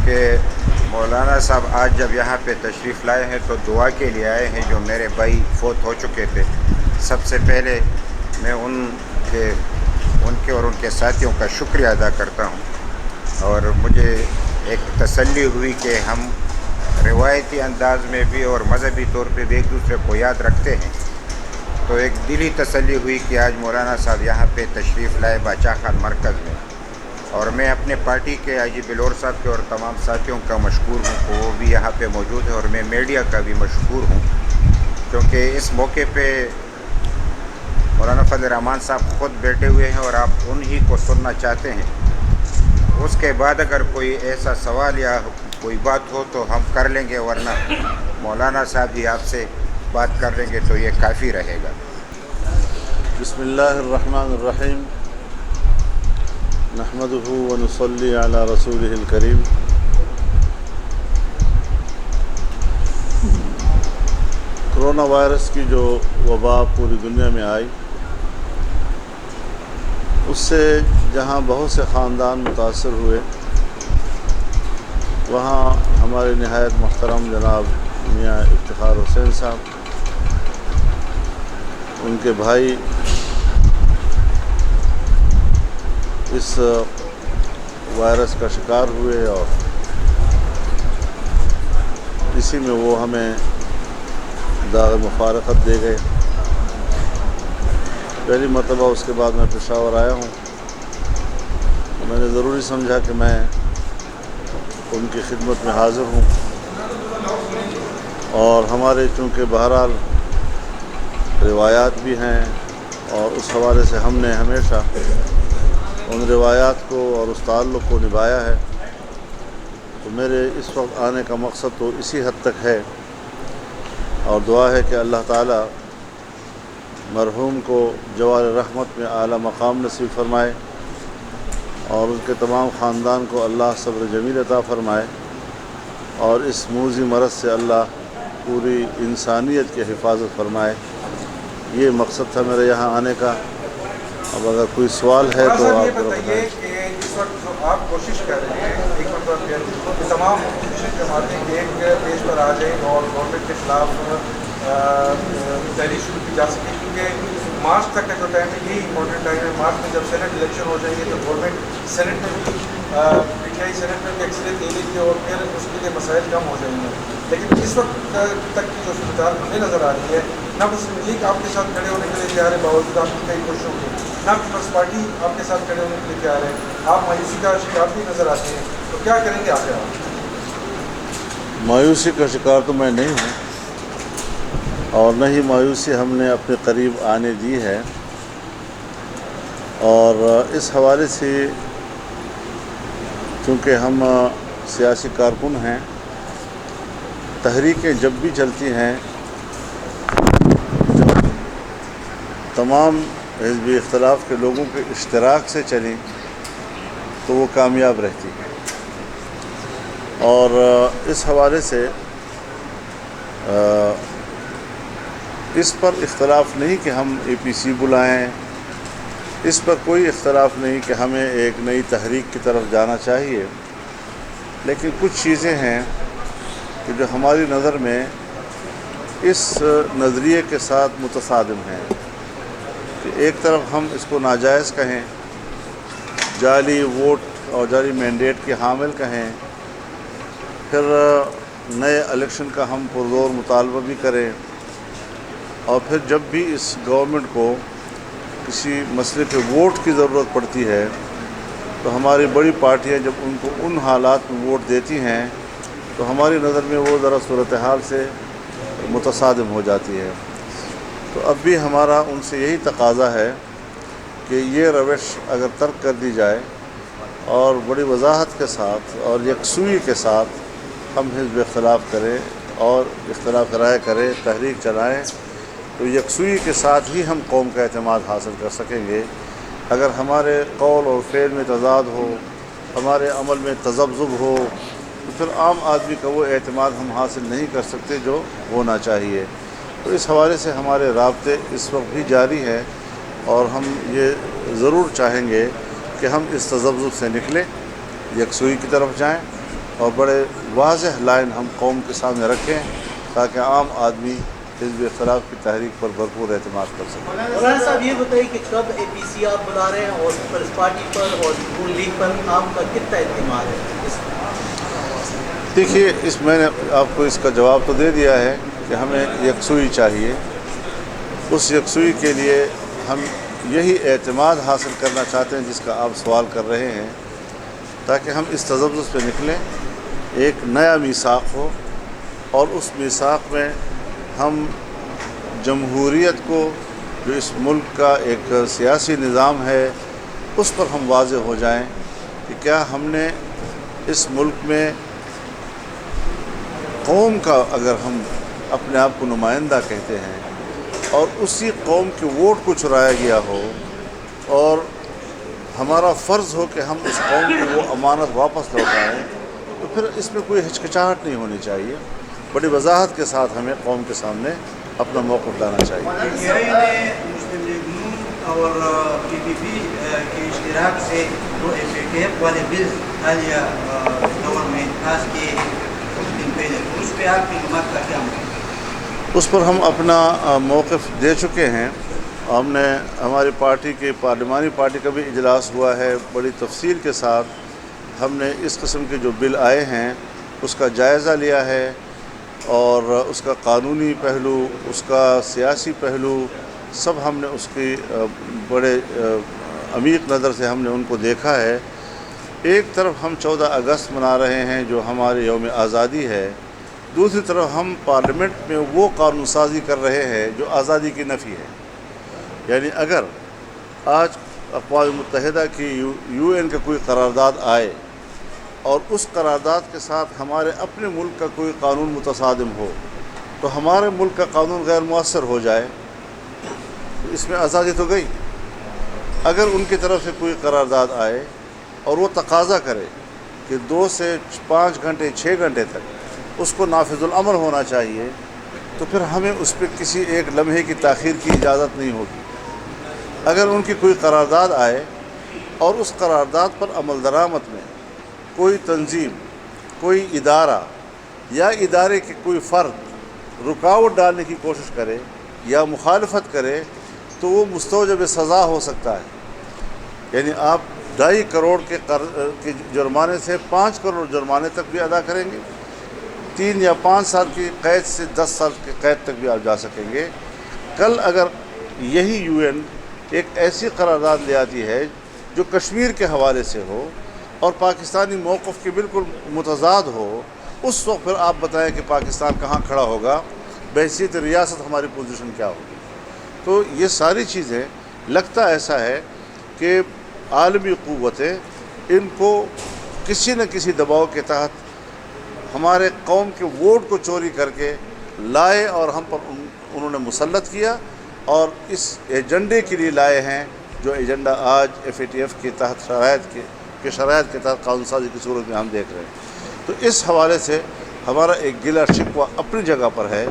کہ مولانا صاحب آج جب یہاں پہ تشریف لائے ہیں تو دعا کے لیے آئے ہیں. جو میرے بھائی فوت ہو چکے تھے، سب سے پہلے میں ان کے اور ان کے ساتھیوں کا شکریہ ادا کرتا ہوں. اور مجھے ایک تسلی ہوئی کہ ہم روایتی انداز میں بھی اور مذہبی طور پہ بھی ایک دوسرے کو یاد رکھتے ہیں. تو ایک دلی تسلی ہوئی کہ آج مولانا صاحب یہاں پہ تشریف لائے باچا خان مرکز میں. اور میں اپنے پارٹی کے آئی جی بلور صاحب کے اور تمام ساتھیوں کا مشکور ہوں کہ وہ بھی یہاں پہ موجود ہیں. اور میں میڈیا کا بھی مشکور ہوں کیونکہ اس موقع پہ مولانا فضل الرحمان صاحب خود بیٹھے ہوئے ہیں اور آپ انہی کو سننا چاہتے ہیں. اس کے بعد اگر کوئی ایسا سوال یا کوئی بات ہو تو ہم کر لیں گے، ورنہ مولانا صاحب ہی آپ سے بات کر لیں گے تو یہ کافی رہے گا. بسم اللہ الرحمن الرحیم. نحمدہ ونصلی علی رسولہ الکریم. کرونا وائرس کی جو وبا پوری دنیا میں آئی، اس سے جہاں بہت سے خاندان متاثر ہوئے، وہاں ہمارے نہایت محترم جناب میاں افتخار حسین صاحب، ان کے بھائی اس وائرس کا شکار ہوئے اور اسی میں وہ ہمیں داغ مفارقت دے گئے. پہلی مرتبہ اس کے بعد میں پشاور آیا ہوں. میں نے ضروری سمجھا کہ میں ان کی خدمت میں حاضر ہوں. اور ہمارے چونکہ بہرحال روایات بھی ہیں اور اس حوالے سے ہم نے ہمیشہ ان روایات کو اور اس تعلق کو نبھایا ہے، تو میرے اس وقت آنے کا مقصد تو اسی حد تک ہے. اور دعا ہے کہ اللہ تعالیٰ مرحوم کو جوار رحمت میں اعلیٰ مقام نصیب فرمائے اور ان کے تمام خاندان کو اللہ صبر جمیل عطا فرمائے اور اس موذی مرض سے اللہ پوری انسانیت کی حفاظت فرمائے. یہ مقصد تھا میرے یہاں آنے کا. اب اگر کوئی سوال ہے تو آپ ذرا بتائیں. کہ اس وقت جو آپ کوشش کر رہے ہیں ایک مرتبہ پھر تمام کوشش جماعتیں ایک پیج پر آ جائیں اور گورنمنٹ کے خلاف تحریک شروع کی جا سکے، کیونکہ مارچ تک کا جو ٹائم ہے یہی امپورٹنٹ ٹائم ہے. مارچ میں جب سینٹ الیکشن ہو جائیں گے تو گورنمنٹ سینٹ میں بھی پی ٹی آئی سینٹ میں بھی اکثریت لے لے گی اور پھر اس کے لیے مسائل کم ہو جائیں گے. لیکن اس وقت تک کی جو صورتحال ہمیں نظر آ رہی ہے، نہ مسلم لیگ آپ کے ساتھ کھڑے ہونے کے لیے تیار ہے باوجود آپ کی کئی کوششوں کے، نہ پیپلز پارٹی آپ کے ساتھ کھڑے ہونے کے لیے تیار ہے. آپ مایوسی کا شکار بھی نظر آتے ہیں، تو کیا کریں گے آگے آپ؟ مایوسی کا شکار تو میں نہیں ہوں اور نہ ہی مایوسی ہم نے اپنے قریب آنے دی ہے. اور اس حوالے سے چونکہ ہم سیاسی کارکن ہیں، تحریکیں جب بھی چلتی ہیں جو تمام حزبی اختلاف کے لوگوں کے اشتراک سے چلیں تو وہ کامیاب رہتی ہے. اور اس حوالے سے اس پر اختلاف نہیں کہ ہم اے پی سی بلائیں، اس پر کوئی اختلاف نہیں کہ ہمیں ایک نئی تحریک کی طرف جانا چاہیے. لیکن کچھ چیزیں ہیں کہ جو ہماری نظر میں اس نظریے کے ساتھ متصادم ہیں کہ ایک طرف ہم اس کو ناجائز کہیں، جعلی ووٹ اور جعلی مینڈیٹ کے حامل کہیں، پھر نئے الیکشن کا ہم پرزور مطالبہ بھی کریں، اور پھر جب بھی اس گورنمنٹ کو کسی مسئلے پہ ووٹ کی ضرورت پڑتی ہے تو ہماری بڑی پارٹیاں جب ان کو ان حالات میں ووٹ دیتی ہیں تو ہماری نظر میں وہ ذرا صورتحال سے متصادم ہو جاتی ہے. تو اب بھی ہمارا ان سے یہی تقاضا ہے کہ یہ روش اگر ترک کر دی جائے اور بڑی وضاحت کے ساتھ اور یکسوئی کے ساتھ ہم حزب اختلاف کریں اور اختلاف رائے کریں، تحریک چلائیں، تو یکسوئی کے ساتھ ہی ہم قوم کا اعتماد حاصل کر سکیں گے. اگر ہمارے قول اور فعل میں تضاد ہو، ہمارے عمل میں تذبذب ہو، تو پھر عام آدمی کا وہ اعتماد ہم حاصل نہیں کر سکتے جو ہونا چاہیے. تو اس حوالے سے ہمارے رابطے اس وقت بھی جاری ہیں اور ہم یہ ضرور چاہیں گے کہ ہم اس تذبذب سے نکلیں، یکسوئی کی طرف جائیں اور بڑے واضح لائن ہم قوم کے سامنے رکھیں تاکہ عام آدمی حزب اختلاف کی تحریک پر بھرپور اعتماد کر سکے۔ مولانا صاحب یہ بتائیے کہ کب اے پی سی آپ بلا رہے ہیں اور پیپلز پارٹی پر اور نون لیگ پر آپ کا کتنا اعتماد ہے؟ دیکھیے میں نے آپ کو اس کا جواب تو دے دیا ہے کہ ہمیں یکسوئی چاہیے۔ اس یکسوئی کے لیے ہم یہی اعتماد حاصل کرنا چاہتے ہیں جس کا آپ سوال کر رہے ہیں، تاکہ ہم اس تذبذب پہ نکلیں، ایک نیا میثاق ہو، اور اس میثاق میں ہم جمہوریت کو جو اس ملک کا ایک سیاسی نظام ہے اس پر ہم واضح ہو جائیں کہ کیا ہم نے اس ملک میں قوم کا، اگر ہم اپنے آپ کو نمائندہ کہتے ہیں اور اسی قوم کے ووٹ کو چرایا گیا ہو، اور ہمارا فرض ہو کہ ہم اس قوم کو وہ امانت واپس لوٹائیں، تو پھر اس میں کوئی ہچکچاہٹ نہیں ہونی چاہیے، بڑی وضاحت کے ساتھ ہمیں قوم کے سامنے اپنا موقف لانا چاہیے۔ مسلم لیگ نون اور پی پی پی کے اشتراک سے جو ایف اے ٹی ایف والے بل حالیہ دور میں پاس کیے کچھ دن پہلے، اس پہ آپ کی حکومت کا کیا موقف؟ اس پر ہم اپنا موقف دے چکے ہیں۔ ہم نے ہماری پارٹی کے پارلیمانی پارٹی کا بھی اجلاس ہوا ہے، بڑی تفصیل کے ساتھ ہم نے اس قسم کے جو بل آئے ہیں اس کا جائزہ لیا ہے، اور اس کا قانونی پہلو، اس کا سیاسی پہلو، سب ہم نے اس کی بڑے عمیق نظر سے ہم نے ان کو دیکھا ہے۔ ایک طرف ہم 14 اگست منا رہے ہیں جو ہمارے یوم آزادی ہے، دوسری طرف ہم پارلیمنٹ میں وہ قانون سازی کر رہے ہیں جو آزادی کی نفی ہے۔ یعنی اگر آج اقوام متحدہ کی یو این کا کوئی قرارداد آئے اور اس قرارداد کے ساتھ ہمارے اپنے ملک کا کوئی قانون متصادم ہو، تو ہمارے ملک کا قانون غیر مؤثر ہو جائے، تو اس میں آزادی تو گئی۔ اگر ان کی طرف سے کوئی قرارداد آئے اور وہ تقاضا کرے کہ 2 سے 5 گھنٹے 6 گھنٹے تک اس کو نافذ العمل ہونا چاہیے، تو پھر ہمیں اس پہ کسی ایک لمحے کی تاخیر کی اجازت نہیں ہوگی۔ اگر ان کی کوئی قرارداد آئے اور اس قرارداد پر عمل درآمد میں کوئی تنظیم، کوئی ادارہ یا ادارے کے کوئی فرد رکاوٹ ڈالنے کی کوشش کرے یا مخالفت کرے، تو وہ مستوجب سزا ہو سکتا ہے۔ یعنی آپ 2.5 کروڑ کے جرمانے سے 5 کروڑ جرمانے تک بھی ادا کریں گے، 3 یا 5 سال کی قید سے 10 سال کی قید تک بھی آپ جا سکیں گے۔ کل اگر یہی یو این ایک ایسی قرارداد لے آتی ہے جو کشمیر کے حوالے سے ہو اور پاکستانی موقف کے بالکل متضاد ہو، اس وقت پھر آپ بتائیں کہ پاکستان کہاں کھڑا ہوگا، بحیثیت ریاست ہماری پوزیشن کیا ہوگی۔ تو یہ ساری چیزیں لگتا ایسا ہے کہ عالمی قوتیں ان کو کسی نہ کسی دباؤ کے تحت ہمارے قوم کے ووٹ کو چوری کر کے لائے اور ہم پر انہوں نے مسلط کیا، اور اس ایجنڈے کے لیے لائے ہیں جو ایجنڈا آج ایف اے ٹی ایف کے تحت شرائط کے تحت قانون سازی کی صورت میں ہم دیکھ رہے ہیں۔ تو اس حوالے سے ہمارا ایک گلہ شکوہ اپنی جگہ پر ہے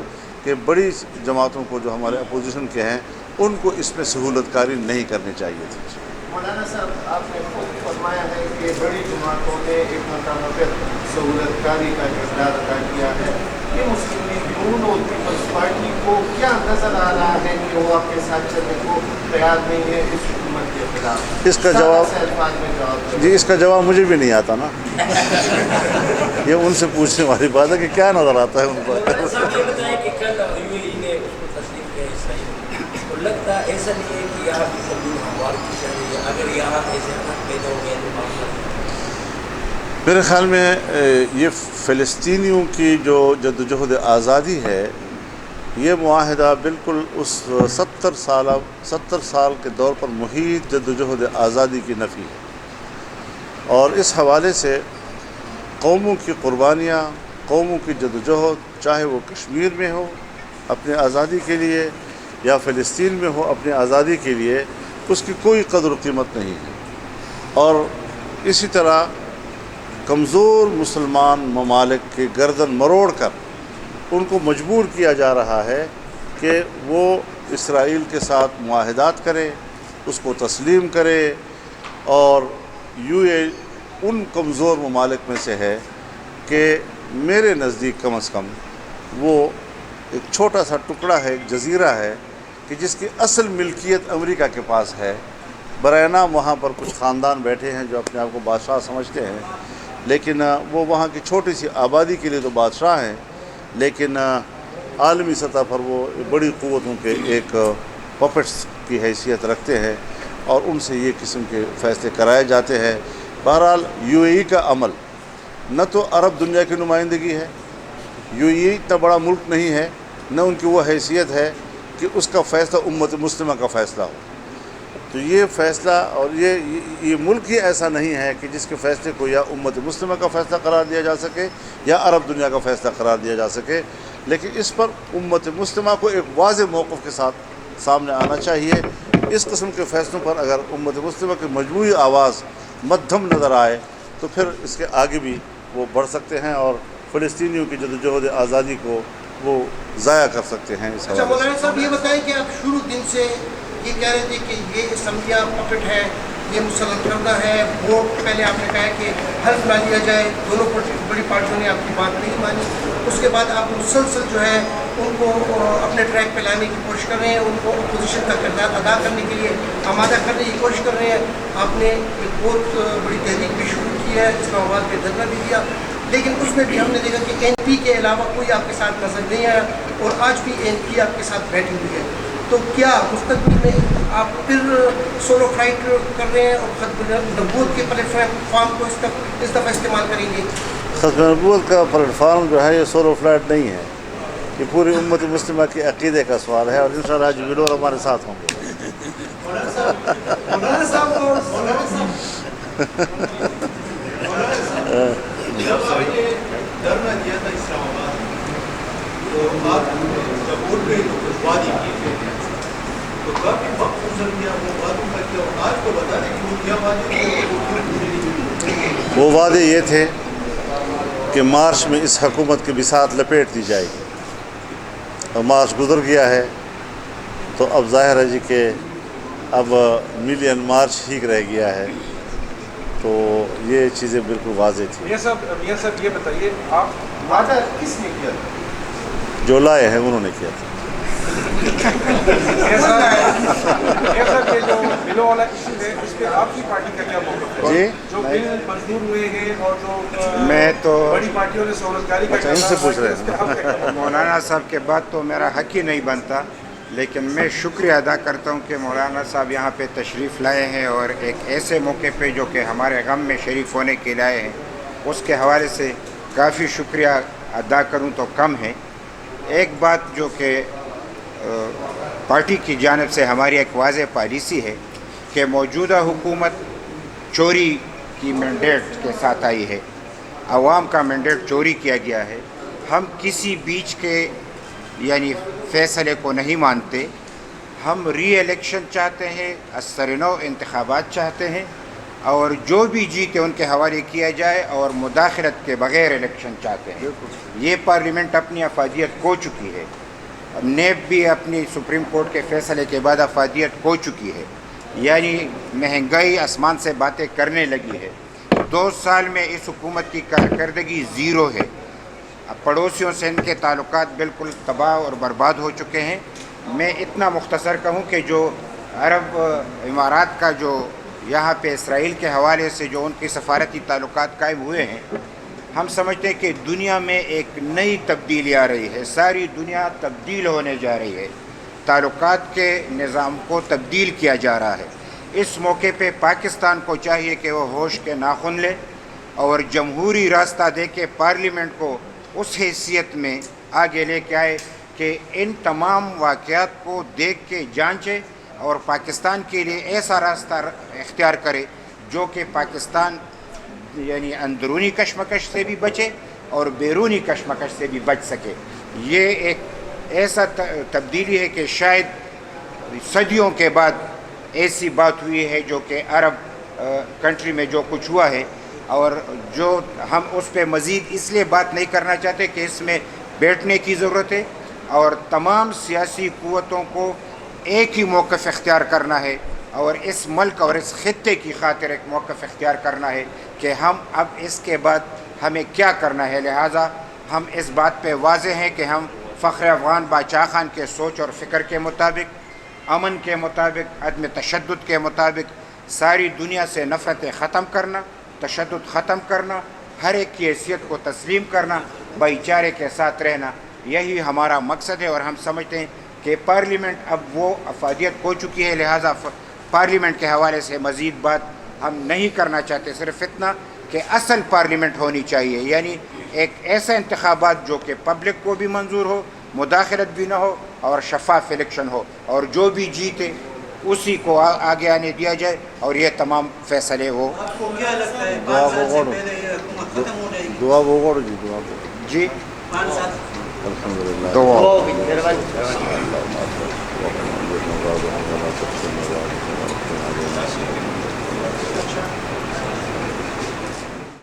کہ بڑی جماعتوں کو جو ہمارے اپوزیشن کے ہیں ان کو اس میں سہولت کاری نہیں کرنی چاہیے تھی۔ مولانا صاحب، آپ نے خود فرمایا ہے کہ بڑی جماعتوں نے ایک مرتبہ پھر سہولت کاری کا کردار ادا کیا ہے۔ یہ مسلم لیگ نون اور پیپلز پارٹی کو کیا نظر آ رہا ہے کہ وہ آپ کے ساتھ چلنے کو تیار نہیں ہے اس حکومت کے خلاف؟ اس کا جواب جی، اس کا جواب مجھے بھی نہیں آتا نا۔ یہ ان سے پوچھنے والی بات ہے کہ کیا نظر آتا ہے ان کو۔ لگتا ایسا نہیں ہے کہ یہاں کی زمین ہموار کی چاہیے، اگر یہاں ایسے حق پیدا ہو گئے تو معاملہ۔ میرے خیال میں یہ فلسطینیوں کی جو جدوجہد آزادی ہے، یہ معاہدہ بالکل اس 70 سال کے دور پر محیط جدوجہد آزادی کی نفی ہے، اور اس حوالے سے قوموں کی قربانیاں، قوموں کی جدوجہد، چاہے وہ کشمیر میں ہو اپنے آزادی کے لیے یا فلسطین میں ہو اپنی آزادی کے لیے، اس کی کوئی قدر و قیمت نہیں ہے۔ اور اسی طرح کمزور مسلمان ممالک کے گردن مروڑ کر ان کو مجبور کیا جا رہا ہے کہ وہ اسرائیل کے ساتھ معاہدات کرے، اس کو تسلیم کرے، اور یوں ان کمزور ممالک میں سے ہے کہ میرے نزدیک کم از کم وہ ایک چھوٹا سا ٹکڑا ہے، ایک جزیرہ ہے کہ جس کی اصل ملکیت امریکہ کے پاس ہے۔ برائے نام وہاں پر کچھ خاندان بیٹھے ہیں جو اپنے آپ کو بادشاہ سمجھتے ہیں، لیکن وہ وہاں کی چھوٹی سی آبادی کے لیے تو بادشاہ ہیں، لیکن عالمی سطح پر وہ بڑی قوتوں کے ایک پپٹس کی حیثیت رکھتے ہیں اور ان سے یہ قسم کے فیصلے کرائے جاتے ہیں۔ بہرحال یو اے ای کا عمل نہ تو عرب دنیا کی نمائندگی ہے، یو اے ای اتنا بڑا ملک نہیں ہے، نہ ان کی وہ حیثیت ہے کہ اس کا فیصلہ امت مسلمہ کا فیصلہ ہو۔ تو یہ فیصلہ اور یہ ملک ہی ایسا نہیں ہے کہ جس کے فیصلے کو یا امت مسلمہ کا فیصلہ قرار دیا جا سکے یا عرب دنیا کا فیصلہ قرار دیا جا سکے، لیکن اس پر امت مسلمہ کو ایک واضح موقف کے ساتھ سامنے آنا چاہیے۔ اس قسم کے فیصلوں پر اگر امت مسلمہ کی مجموعی آواز مدھم نظر آئے تو پھر اس کے آگے بھی وہ بڑھ سکتے ہیں اور فلسطینیوں کی جدوجہد آزادی کو وہ ضائع کر سکتے ہیں۔ اس اچھا حوالے سے مولانا صاحب یہ بتائیں کہ آپ شروع دن سے یہ کہہ رہے تھے کہ یہ اسمبلیاں پپٹ ہے، یہ مسلط کردہ ہے، ووٹ پہلے آپ نے کہا ہے کہ حلف نہ لیا جائے، دونوں بڑی پارٹیوں نے آپ کی بات نہیں مانی، اس کے بعد آپ مسلسل جو ہے ان کو اپنے ٹریک پہ لانے کی کوشش کر رہے ہیں، ان کو اپوزیشن کا کردار ادا کرنے کے لیے آمادہ کرنے کی کوشش کر رہے ہیں۔ آپ نے ایک بہت بڑی تحریک بھی شروع کی ہے، اسلام آباد پہ دھرنا بھی دیا، لیکن اس میں بھی ہم نے دیکھا کہ این پی کے علاوہ کوئی آپ کے ساتھ نظر نہیں آیا اور آج بھی این پی آپ کے ساتھ بیٹھی ہوئی ہے۔ تو کیا مستقبل میں آپ پھر سولو فلائٹ کر رہے ہیں اور ختم نبوت کے پلیٹ فارم کو اس دفعہ استعمال کریں گے؟ ختم نبوت کا پلیٹ فارم جو ہے یہ سولو فلائٹ نہیں ہے، یہ پوری امت مسلمہ کے عقیدے کا سوال ہے اور انشاءاللہ حاجی بلور ہمارے ساتھ ہوں گے۔ جب یہ دھرنا دیا تھا اسلام آباد تو آپ جب اٹھ گئی تو کچھ وعدے کیے تھے، تو کافی وقت گزر گیا وہ وعدوں کا کیا، آج کو بتا دیں کہ وہ کیا وعدے تھے؟ وہ وعدے یہ تھے کہ مارچ میں اس حکومت کی بساط لپیٹ دی جائے گی، اور مارچ گزر گیا ہے تو اب ظاہر ہے جی کہ اب ملین مارچ ہی رہ گیا ہے، تو یہ چیزیں بالکل واضح تھیں۔ میاں صاحب یہ بتائیے آپ وعدہ کس نے کیا تھا؟ جو لائے ہیں انہوں نے کیا تھا۔ میاں صاحب یہ جو بلوں والا ایشو ہے اس پہ آپ کی پارٹی کا کیا موقف ہے؟ جی جو بل منظور ہوئے ہیں اور جو میں تو بڑی پارٹیوں نے سہولت کاری کا اچھا، ان سے پوچھ رہے ہیں۔ اس پہ آپ کیا کہنا؟ مولانا صاحب کے بعد تو میرا حق ہی نہیں بنتا، لیکن میں شکریہ ادا کرتا ہوں کہ مولانا صاحب یہاں پہ تشریف لائے ہیں اور ایک ایسے موقع پہ جو کہ ہمارے غم میں شریک ہونے کے لائے ہیں، اس کے حوالے سے کافی شکریہ ادا کروں تو کم ہے۔ ایک بات جو کہ پارٹی کی جانب سے ہماری ایک واضح پالیسی ہے کہ موجودہ حکومت چوری کی مینڈیٹ کے ساتھ آئی ہے، عوام کا مینڈیٹ چوری کیا گیا ہے۔ ہم کسی بیچ کے یعنی فیصلے کو نہیں مانتے، ہم ری الیکشن چاہتے ہیں، ازسرنو انتخابات چاہتے ہیں اور جو بھی جیتے ان کے حوالے کیا جائے اور مداخلت کے بغیر الیکشن چاہتے ہیں۔ یہ پارلیمنٹ اپنی افادیت کھو چکی ہے، نیب بھی اپنی سپریم کورٹ کے فیصلے کے بعد افادیت کھو چکی ہے، یعنی مہنگائی آسمان سے باتیں کرنے لگی ہے۔ 2 سال میں اس حکومت کی کارکردگی زیرو ہے، پڑوسیوں سے ان کے تعلقات بالکل تباہ اور برباد ہو چکے ہیں۔ میں اتنا مختصر کہوں کہ جو عرب امارات کا جو یہاں پہ اسرائیل کے حوالے سے جو ان کی سفارتی تعلقات قائم ہوئے ہیں، ہم سمجھتے ہیں کہ دنیا میں ایک نئی تبدیلی آ رہی ہے، ساری دنیا تبدیل ہونے جا رہی ہے، تعلقات کے نظام کو تبدیل کیا جا رہا ہے۔ اس موقع پہ پاکستان کو چاہیے کہ وہ ہوش کے ناخن لے اور جمہوری راستہ دے کے پارلیمنٹ کو اس حیثیت میں آگے لے کے آئے کہ ان تمام واقعات کو دیکھ کے جانچے اور پاکستان کے لیے ایسا راستہ اختیار کرے جو کہ پاکستان یعنی اندرونی کشمکش سے بھی بچے اور بیرونی کشمکش سے بھی بچ سکے۔ یہ ایک ایسا تبدیلی ہے کہ شاید صدیوں کے بعد ایسی بات ہوئی ہے جو کہ عرب کنٹری میں جو کچھ ہوا ہے، اور جو ہم اس پہ مزید اس لیے بات نہیں کرنا چاہتے کہ اس میں بیٹھنے کی ضرورت ہے اور تمام سیاسی قوتوں کو ایک ہی موقف اختیار کرنا ہے اور اس ملک اور اس خطے کی خاطر ایک موقف اختیار کرنا ہے کہ ہم اب اس کے بعد ہمیں کیا کرنا ہے. لہٰذا ہم اس بات پہ واضح ہیں کہ ہم فخر افغان باچا خان کے سوچ اور فکر کے مطابق، امن کے مطابق، عدم تشدد کے مطابق ساری دنیا سے نفرتیں ختم کرنا، تشدد ختم کرنا، ہر ایک کی حیثیت کو تسلیم کرنا، بھائی چارے کے ساتھ رہنا، یہی ہمارا مقصد ہے. اور ہم سمجھتے ہیں کہ پارلیمنٹ اب وہ افادیت ہو چکی ہے، لہٰذا پارلیمنٹ کے حوالے سے مزید بات ہم نہیں کرنا چاہتے. صرف اتنا کہ اصل پارلیمنٹ ہونی چاہیے، یعنی ایک ایسا انتخابات جو کہ پبلک کو بھی منظور ہو، مداخلت بھی نہ ہو اور شفاف الیکشن ہو، اور جو بھی جیتے اسی کو آگے آنے دیا جائے اور یہ تمام فیصلے وہ. آپ کو کیا لگتا ہے دعا 5 سال سے بغور پہلے یہ حکومت ختم ہو جائے گی؟ دعا بغور جی، دعا بغور جی 5 سال الحمدللہ. دعا. اللہ